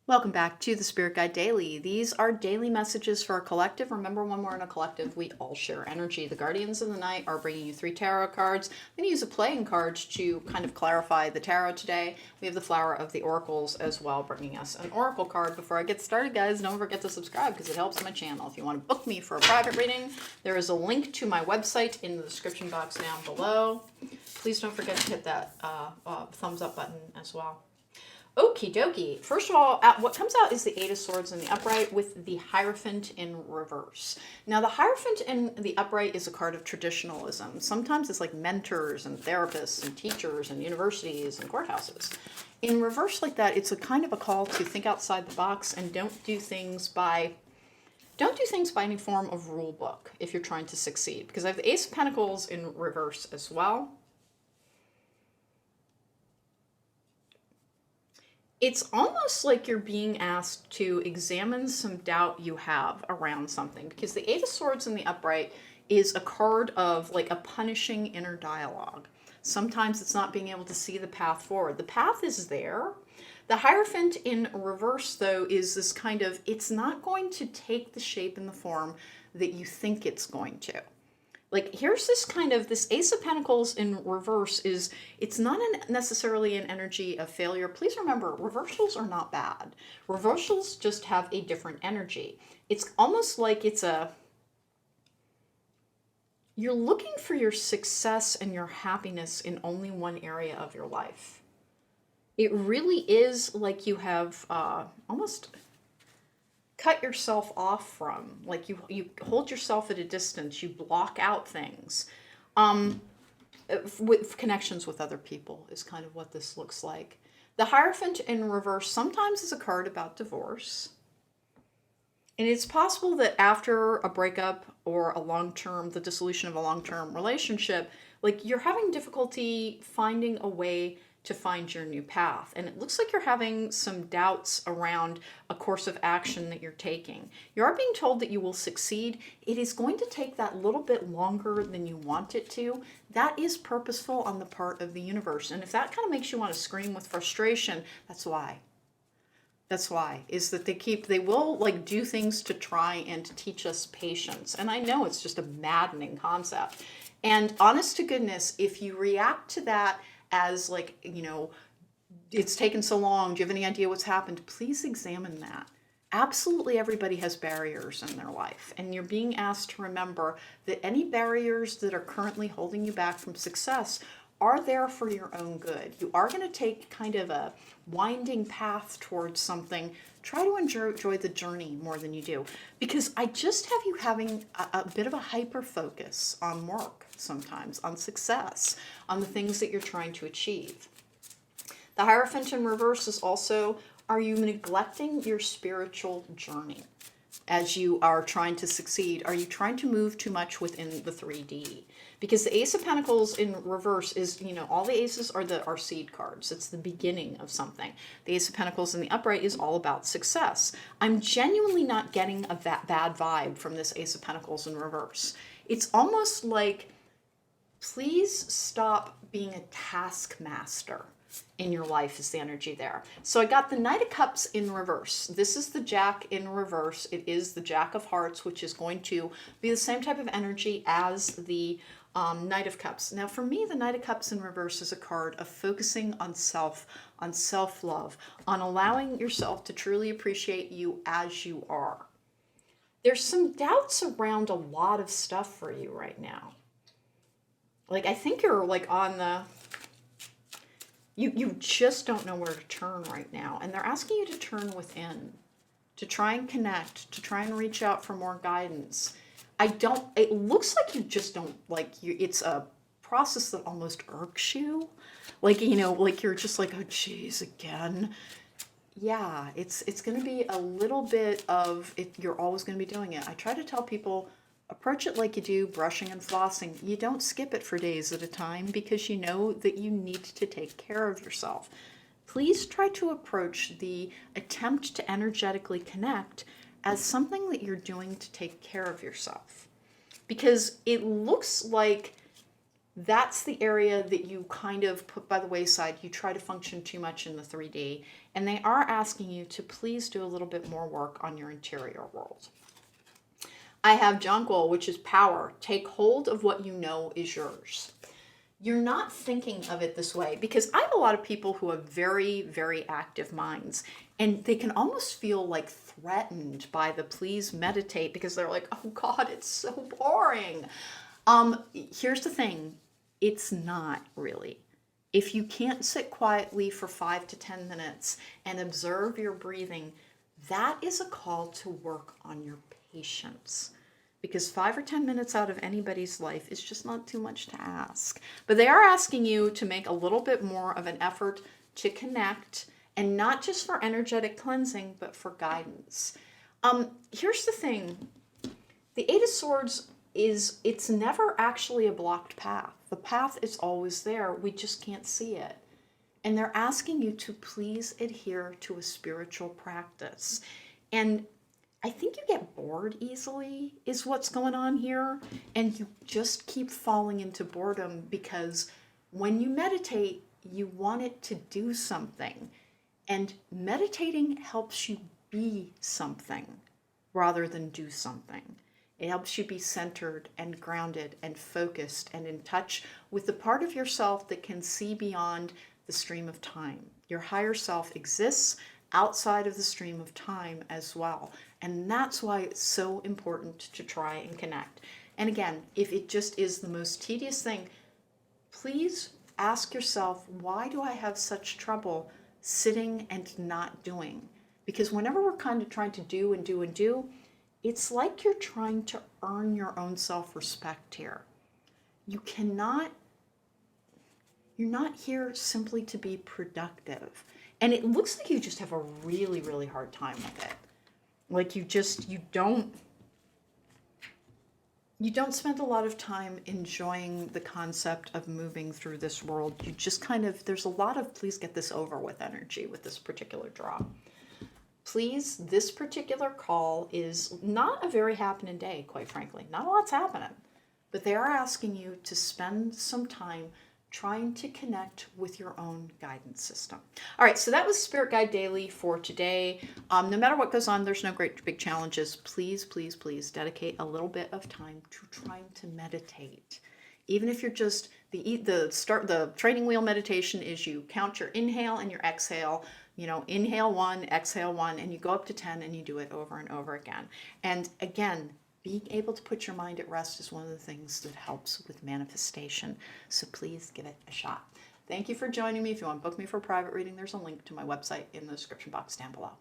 Welcome back to the Spirit Guide Daily. These are daily messages for a collective. Remember, when we're in a collective, we all share energy. The Guardians of the Night are bringing you 3 tarot cards. I'm going to use a playing card to kind of clarify the tarot today. We have the Flower of the Oracles as well, bringing us an oracle card. Before I get started, guys, don't forget to subscribe because it helps my channel. If you want to book me for a private reading, there is a link to my website in the description box down below. Please don't forget to hit that thumbs up button as well. Okie dokie. First of all, what comes out is the Eight of Swords in the upright with the Hierophant in reverse. Now, the Hierophant in the upright is a card of traditionalism. Sometimes it's like mentors and therapists and teachers and universities and courthouses. In reverse like that, it's a kind of a call to think outside the box and don't do things by any form of rule book if you're trying to succeed. Because I have the Ace of Pentacles in reverse as well. It's almost like you're being asked to examine some doubt you have around something, because the Eight of Swords in the upright is a card of like a punishing inner dialogue. Sometimes it's not being able to see the path forward. The path is there. The Hierophant in reverse, though, is this kind of, it's not going to take the shape and the form that you think it's going to. Like, here's this kind of, this Ace of Pentacles in reverse is, it's not necessarily an energy of failure. Please remember, reversals are not bad. Reversals just have a different energy. It's almost like you're looking for your success and your happiness in only one area of your life. It really is like you have almost cut yourself off from, like you hold yourself at a distance, you block out things. With connections with other people is kind of what this looks like. The Hierophant in reverse sometimes is a card about divorce. And it's possible that after a breakup or the dissolution of a long-term relationship, like you're having difficulty finding a way to find your new path. And it looks like you're having some doubts around a course of action that you're taking. You are being told that you will succeed. It is going to take that little bit longer than you want it to. That is purposeful on the part of the universe. And if that kind of makes you want to scream with frustration, that's why. That's why, is that they will like do things to try and teach us patience. And I know it's just a maddening concept. And honest to goodness, if you react to that as like, it's taken so long, do you have any idea what's happened? Please examine that. Absolutely everybody has barriers in their life. And you're being asked to remember that any barriers that are currently holding you back from success are there for your own good. You are going to take kind of a winding path towards something. Try to enjoy the journey more than you do. Because I just have you having a bit of a hyper focus on work sometimes, on success, on the things that you're trying to achieve. The Hierophant in reverse is also, are you neglecting your spiritual journey as you are trying to succeed? Are you trying to move too much within the 3D? Because the Ace of Pentacles in reverse is, all the aces are seed cards. It's the beginning of something. The Ace of Pentacles in the upright is all about success. I'm genuinely not getting a bad vibe from this Ace of Pentacles in reverse. It's almost like, please stop being a taskmaster in your life is the energy there. So I got the Knight of Cups in reverse. This is the Jack in reverse. It is the Jack of Hearts, which is going to be the same type of energy as the Knight of Cups. Now for me, the Knight of Cups in reverse is a card of focusing on self-love, on allowing yourself to truly appreciate you as you are. There's some doubts around a lot of stuff for you right now. Like, I think you're like on the, you just don't know where to turn right now. And they're asking you to turn within, to try and connect, to try and reach out for more guidance. It looks like you just don't, it's a process that almost irks you. Like, like you're just like, oh geez, again. Yeah, it's going to be a little bit of it. You're always going to be doing it. I try to tell people, approach it like you do brushing and flossing. You don't skip it for days at a time because you know that you need to take care of yourself. Please try to approach the attempt to energetically connect as something that you're doing to take care of yourself. Because it looks like that's the area that you kind of put by the wayside. You try to function too much in the 3D, and they are asking you to please do a little bit more work on your interior world. I have Jonquil, which is power. Take hold of what you know is yours. You're not thinking of it this way, because I have a lot of people who have very, very active minds, and they can almost feel like threatened by the please meditate, because they're like, oh God, it's so boring. Here's the thing. It's not really. If you can't sit quietly for 5 to 10 minutes and observe your breathing, that is a call to work on your patience. Because 5 or 10 minutes out of anybody's life is just not too much to ask. But they are asking you to make a little bit more of an effort to connect, and not just for energetic cleansing, but for guidance. Here's the thing. The Eight of Swords it's never actually a blocked path. The path is always there. We just can't see it. And they're asking you to please adhere to a spiritual practice. And I think you get bored easily is what's going on here. And you just keep falling into boredom, because when you meditate, you want it to do something. And meditating helps you be something rather than do something. It helps you be centered and grounded and focused and in touch with the part of yourself that can see beyond the stream of time. Your higher self exists outside of the stream of time as well. And that's why it's so important to try and connect. And again, if it just is the most tedious thing, please ask yourself, why do I have such trouble sitting and not doing? Because whenever we're kind of trying to do and do and do, it's like you're trying to earn your own self-respect here. You're not here simply to be productive. And it looks like you just have a really, really hard time with it. Like you don't spend a lot of time enjoying the concept of moving through this world. You just there's a lot of please get this over with energy with this particular draw. Please, this particular call is not a very happening day, quite frankly. Not a lot's happening. But they are asking you to spend some time trying to connect with your own guidance system. All right, so that was Spirit Guide Daily for today. No matter what goes on, there's no great big challenges. Please, please, please dedicate a little bit of time to trying to meditate. Even if you're just, the training wheel meditation is you count your inhale and your exhale. Inhale 1, exhale 1, and you go up to 10 and you do it over and over again. And again, being able to put your mind at rest is one of the things that helps with manifestation. So please give it a shot. Thank you for joining me. If you want to book me for a private reading, there's a link to my website in the description box down below.